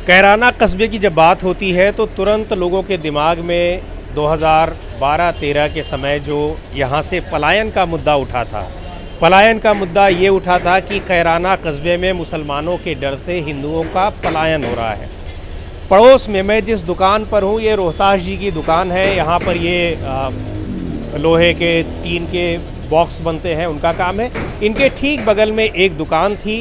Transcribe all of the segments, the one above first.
कैराना कस्बे की जब बात होती है तो तुरंत लोगों के दिमाग में 2012-13 के समय जो यहाँ से पलायन का मुद्दा उठा था। पलायन का मुद्दा ये उठा था कि कैराना कस्बे में मुसलमानों के डर से हिंदुओं का पलायन हो रहा है। पड़ोस में मैं जिस दुकान पर हूँ, ये रोहतास जी की दुकान है। यहाँ पर ये लोहे के टीन के बॉक्स बनते हैं, उनका काम है। इनके ठीक बगल में एक दुकान थी।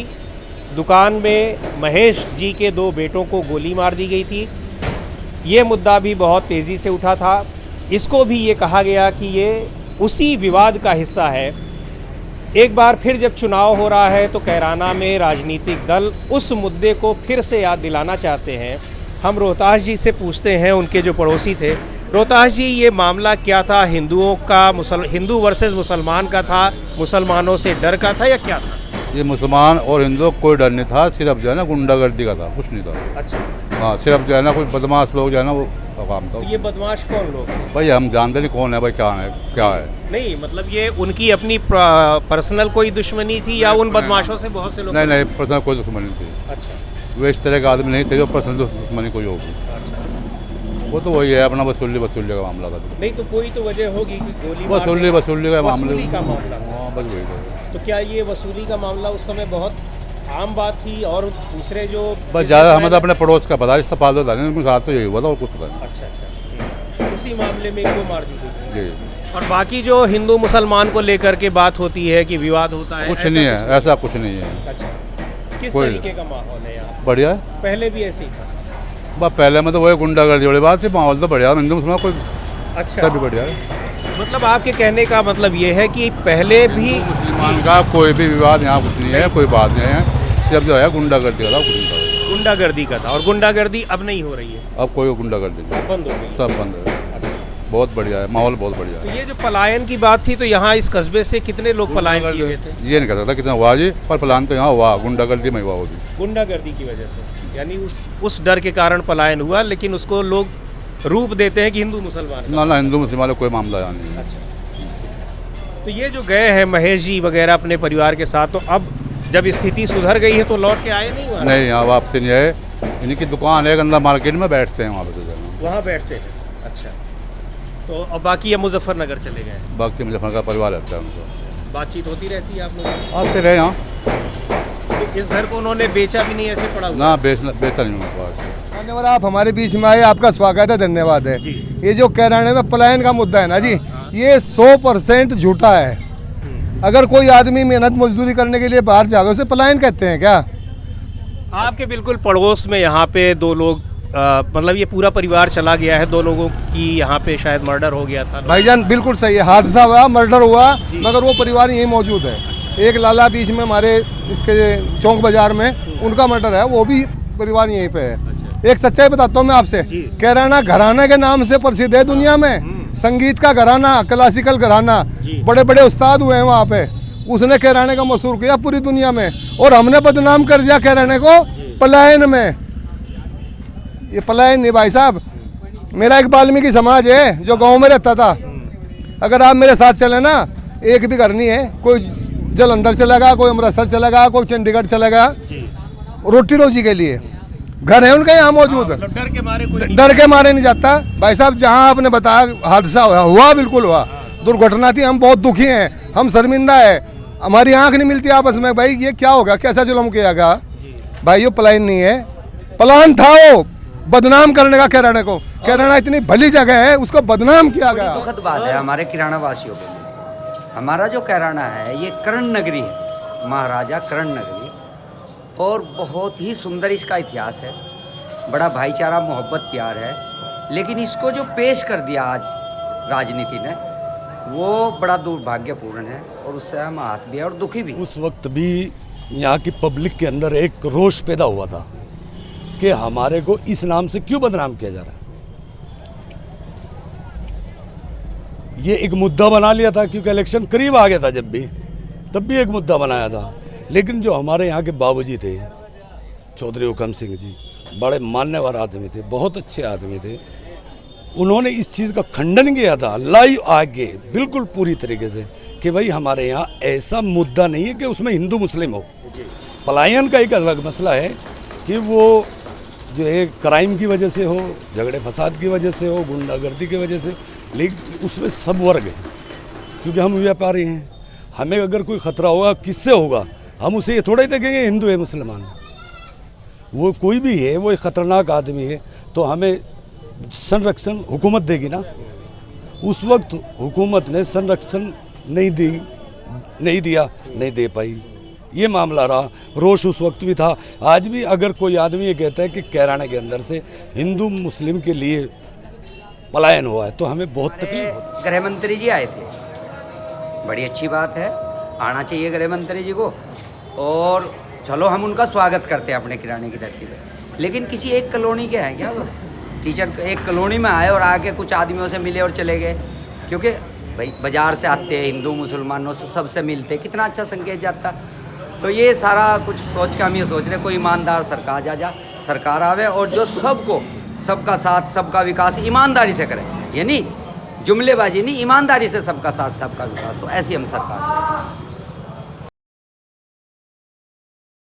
दुकान में महेश जी के 2 बेटों को गोली मार दी गई थी। ये मुद्दा भी बहुत तेज़ी से उठा था। इसको भी ये कहा गया कि ये उसी विवाद का हिस्सा है। एक बार फिर जब चुनाव हो रहा है तो कैराना में राजनीतिक दल उस मुद्दे को फिर से याद दिलाना चाहते हैं। हम रोहतास जी से पूछते हैं, उनके जो पड़ोसी थे। रोहतास जी, ये मामला क्या था? हिंदुओं का हिंदू वर्सेस मुसलमान का था, मुसलमानों से डर का था या क्या था? ये मुसलमान और हिंदुओं को कोई डर नहीं था, सिर्फ जो है ना गुंडागर्दी का था, कुछ नहीं था। अच्छा। हाँ, सिर्फ जो है ना कोई बदमाश लोग जो है ना वो काम था। ये बदमाश कौन लोग हैं? भाई हम जानते नहीं कौन है, भाई क्या है। नहीं, मतलब ये उनकी अपनी पर्सनल कोई दुश्मनी थी या उन बदमाशों से बहुत से लोग? नहीं, पर्सनल कोई दुश्मनी थी। अच्छा। वो इस तरह के आदमी नहीं थे जो पर्सनल दुश्मनी कोई होगी। वो तो वही है, अपना वसूली का मामला था। नहीं तो कोई तो वजह होगी कि गोली वसूली का मामला। हाँ, बस वही था। तो क्या ये वसूली का मामला उस समय बहुत आम बात थी? और दूसरे जो बस ज़्यादा हमें तो अपने पड़ोस का पता, इसका पाल था नहीं, साथ तो यही हुआ था और कुछ पता नहीं। अच्छा। उसी मामले में इनको मार दी गई जी। और बाकी जो हिंदू मुसलमान को लेकर के बात होती है कि विवाद होता है, कुछ नहीं है, ऐसा कुछ नहीं है। अच्छा। किस तरीके का माहौल है यहाँ? बढ़िया है। पहले भी ऐसे ही था? बस पहले में तो वही गुंडागर्दी वाली बात थी, माहौल तो बढ़िया, हिंदू मुसलमान कोई। अच्छा। भी बढ़िया है। मतलब आपके कहने का मतलब ये है कि पहले भी मुसलमान का कोई भी विवाद यहाँ कुछ नहीं है, कोई बात नहीं है। सिर्फ जो है गुंडागर्दी का था, कुछ नहीं था। गुंडागर्दी का था। और गुंडागर्दी अब नहीं हो रही है? अब कोई गुंडागर्दी नहीं, बंद हो गई? सब बंद है। बहुत बढ़िया है, माहौल बहुत बढ़िया है। तो ये जो पलायन की बात थी, तो यहाँ इस कस्बे से कितने लोग पलायन किए हुए थे? ये नहीं कह सकता कितना हुआ जी, पर पलायन तो यहाँ हुआ, गुंडागर्दी में हुआ होगी। गुंडागर्दी की वजह से, यानी उस डर के कारण पलायन हुआ, लेकिन उसको लोग रूप देते हैं कि हिंदू मुसलमान। ना, हिंदू मुसलमान कोई मामला यहाँ नहीं है। अच्छा। तो ये जो गए हैं महेश जी वगैरह अपने परिवार के साथ, तो अब जब स्थिति सुधर गई है तो लौट के आए नहीं? नहीं, यहाँ वापसी नहीं है। इनकी दुकान है गंदा मार्केट में, बैठते हैं वहाँ पे। वहाँ बैठते हैं? अच्छा। तो अब बाकी ये मुजफ्फरनगर चले गए? बाकी मुजफ्फरनगर का परिवार रहता है उनको। बातचीत होती रहती है आप लोग? आते रहे यहाँ। तो इस घर को उन्होंने बेचा भी नहीं, ऐसे पड़ा हुआ? ना, बेचा नहीं उनको। धन्यवाद, आप हमारे बीच में आए, आपका स्वागत है, धन्यवाद है। ये जो कैराने में पलायन का मुद्दा है ना जी, ये 100% झूठा है। अगर कोई आदमी मेहनत मजदूरी करने के लिए बाहर जावे उसे पलायन कहते हैं क्या? आपके बिल्कुल पड़ोस में यहाँ पे 2 लोग, मतलब ये पूरा परिवार चला गया है। 2 लोगों की यहाँ पे शायद मर्डर हो गया था। भाईजान बिल्कुल सही है, हादसा हुआ, मर्डर हुआ, मगर वो परिवार यहीं मौजूद है। एक लाला बीच में हमारे इसके चौक बाजार में, उनका मर्डर है, वो भी परिवार यहीं पे है। एक सच्चाई बताता हूँ मैं आपसे, कैराना घराना के नाम से प्रसिद्ध है दुनिया में। संगीत का घराना, क्लासिकल घराना, बड़े बड़े उस्ताद हुए हैं वहाँ पे। उसने कैराने का मशहूर किया पूरी दुनिया में, और हमने बदनाम कर दिया कैराने को पलायन में। ये पलायन नहीं भाई साहब। मेरा एक वाल्मीकि समाज है जो गांव में रहता था। अगर आप मेरे साथ चले ना, एक भी घर नहीं है। कोई जलंधर चलेगा, कोई अमृतसर चलेगा, कोई चंडीगढ़ चलेगा, रोटी रोजी के लिए घर है उनके यहाँ मौजूद। डर के मारे नहीं जाता भाई साहब। जहाँ आपने बताया हादसा हुआ बिल्कुल हुआ, दुर्घटना थी। हम बहुत दुखी हैं, हम शर्मिंदा है, हमारी आंख नहीं मिलती आपस में। भाई ये क्या होगा, कैसा जुल्म किया गया भाई? ये पलायन नहीं है, पलायन था वो बदनाम करने का कैराने को। कैराना इतनी भली जगह है, उसको बदनाम किया गया। दुखद बात है हमारे किराना वासियों के लिए। हमारा जो कैराना है ये कर्ण नगरी है, महाराजा कर्ण नगरी, और बहुत ही सुंदर इसका इतिहास है। बड़ा भाईचारा, मोहब्बत, प्यार है। लेकिन इसको जो पेश कर दिया आज राजनीति ने, वो बड़ा दुर्भाग्यपूर्ण है, और उससे हम आहत भी है और दुखी भी। उस वक्त भी यहाँ की पब्लिक के अंदर एक रोष पैदा हुआ था कि हमारे को इस नाम से क्यों बदनाम किया जा रहा है। ये एक मुद्दा बना लिया था, क्योंकि इलेक्शन करीब आ गया था। जब भी तब भी एक मुद्दा बनाया था। लेकिन जो हमारे यहाँ के बाबूजी थे, चौधरी हुकम सिंह जी, बड़े मान्यवर आदमी थे, बहुत अच्छे आदमी थे। उन्होंने इस चीज़ का खंडन किया था लाइव आगे, बिल्कुल पूरी तरीके से, कि भाई हमारे यहाँ ऐसा मुद्दा नहीं है कि उसमें हिंदू मुस्लिम हो। पलायन का एक अलग मसला है कि वो जो है क्राइम की वजह से हो, झगड़े फसाद की वजह से हो, गुंडागर्दी की वजह से, लेकिन उसमें सब वर्ग है, क्योंकि हम व्यापारी हैं। हमें अगर कोई ख़तरा होगा किससे होगा, हम उसे ये थोड़ा ही देखेंगे हिंदू है मुसलमान, वो कोई भी है, वो एक ख़तरनाक आदमी है, तो हमें संरक्षण हुकूमत देगी ना। उस वक्त हुकूमत ने संरक्षण नहीं दिया, नहीं दे पाई, ये मामला रहा। रोष उस वक्त भी था, आज भी अगर कोई आदमी ये कहता है कि कैराना के अंदर से हिंदू मुस्लिम के लिए पलायन हुआ है, तो हमें बहुत तकलीफ होती है। गृह मंत्री जी आए थे, बड़ी अच्छी बात है, आना चाहिए गृह मंत्री जी को, और चलो हम उनका स्वागत करते हैं अपने किराने की धरती पे। लेकिन किसी एक कॉलोनी के हैं क्या वो टीचर, एक कॉलोनी में आए और आके कुछ आदमियों से मिले और चले गए, क्योंकि भाई बाज़ार से आते हैं, हिंदू मुसलमानों से सबसे मिलते, कितना अच्छा संकेत जाता। तो ये सारा कुछ सोच के हम ये सोच रहे कोई ईमानदार सरकार आवे और जो सबको, सबका साथ सबका विकास ईमानदारी से करे, यानी जुमलेबाजी नहीं, ईमानदारी से सबका साथ सबका विकास हो, ऐसी हम सरकार चाहते हैं।